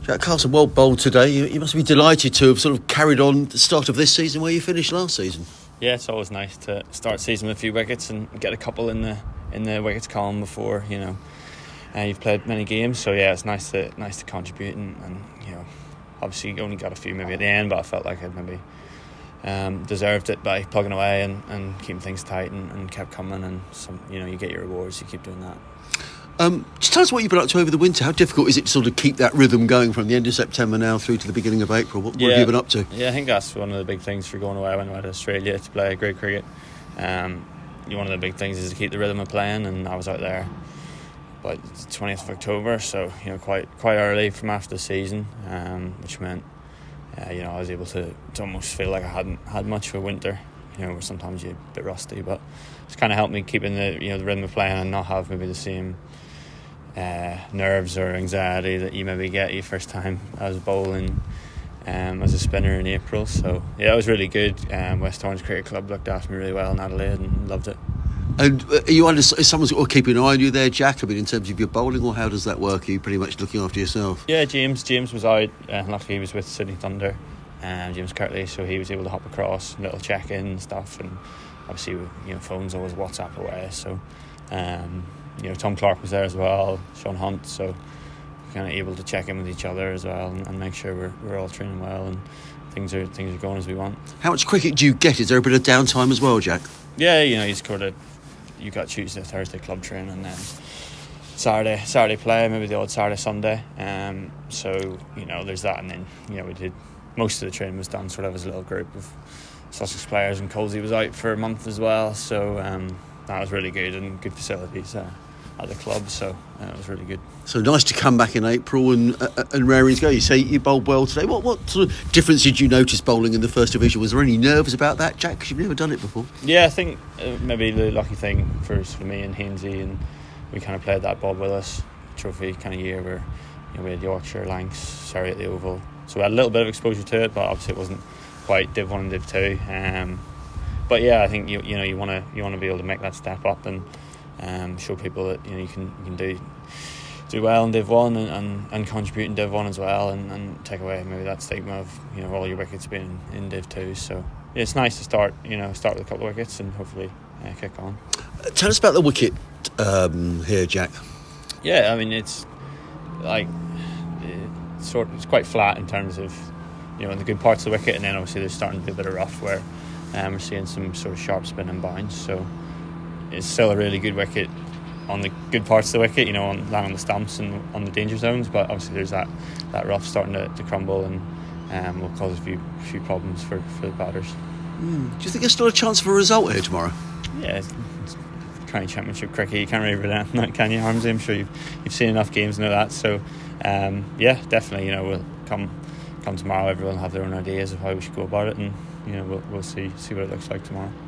Jack Carson, well bowled today. You must be delighted to have sort of carried on the start of this season where you finished last season. Yeah, it's always nice to start season with a few wickets and get a couple in the wickets column before you've played many games. So yeah, it's nice to contribute and obviously only got a few maybe at the end, but I felt like I'd maybe deserved it by plugging away and keeping things tight and kept coming, and you get your rewards. You keep doing that. Just tell us what you've been up to over the winter. How difficult is it to sort of keep that rhythm going from the end of September now through to the beginning of April? What have you been up to? Yeah, I think that's one of the big things for going away when I went to Australia to play great cricket. One of the big things is to keep the rhythm of playing, and I was out there by the 20th of October, so quite early from after the season, which meant I was able to almost feel like I hadn't had much of a winter. Where sometimes you're a bit rusty, but it's kind of helped me keeping the rhythm of playing and not have maybe the same nerves or anxiety that you maybe get your first time I was bowling as a spinner in April. So yeah, it was really good. West Orange Cricket Club looked after me really well in Adelaide and loved it. And is someone sort of keeping an eye on you there, Jack? I mean, in terms of your bowling, or how does that work? Are you pretty much looking after yourself? Yeah, James was out. Luckily he was with Sydney Thunder, James Kirtley, so he was able to hop across, a little check-in and stuff, and obviously phones always WhatsApp away, so Tom Clark was there as well, Sean Hunt, so kind of able to check in with each other as well and make sure we're all training well and things are going as we want. How much cricket do you get? Is there a bit of downtime as well, Jack? Yeah, you got Tuesday, Thursday club training, and then Saturday play, maybe the odd Saturday, Sunday. So there's that, and then we did most of the training was done sort of as a little group of Sussex players, and Colsey was out for a month as well. So that was really good, and good facilities at the club, so it was really good. So nice to come back in April and raring go. You say you bowled well today. What sort of difference did you notice bowling in the first division? Was there any nerves about that, Jack? Because you've never done it before. Yeah, I think maybe the lucky thing for sort of me and Hainsey, and we kind of played that Bob Willis Trophy kind of year where we had Warwickshire, Lancs, Surrey at the Oval. So we had a little bit of exposure to it, but obviously it wasn't quite Div 1 and Div 2. But yeah, I think you want to be able to make that step up and show people that you can do well in Div 1 and contribute in Div 1 as well, and take away maybe that stigma of all your wickets being in Div 2. So yeah, it's nice to start with a couple of wickets and hopefully kick on. Tell us about the wicket here, Jack. Yeah, I mean it's quite flat in terms of in the good parts of the wicket, and then obviously there's starting to be a bit of rough where we're seeing some sort of sharp spin and bounce. So it's still a really good wicket on the good parts of the wicket, on land on the stumps and on the danger zones, but obviously there's that rough starting to crumble and will cause a few problems for the batters. Do you think there's still a chance for a result here tomorrow? Yeah, it's County Championship cricket, you can't really rely on that, can you, Harms? I'm sure you've seen enough games to know that. So yeah, definitely we'll come tomorrow, everyone will have their own ideas of how we should go about it, and we'll see what it looks like tomorrow.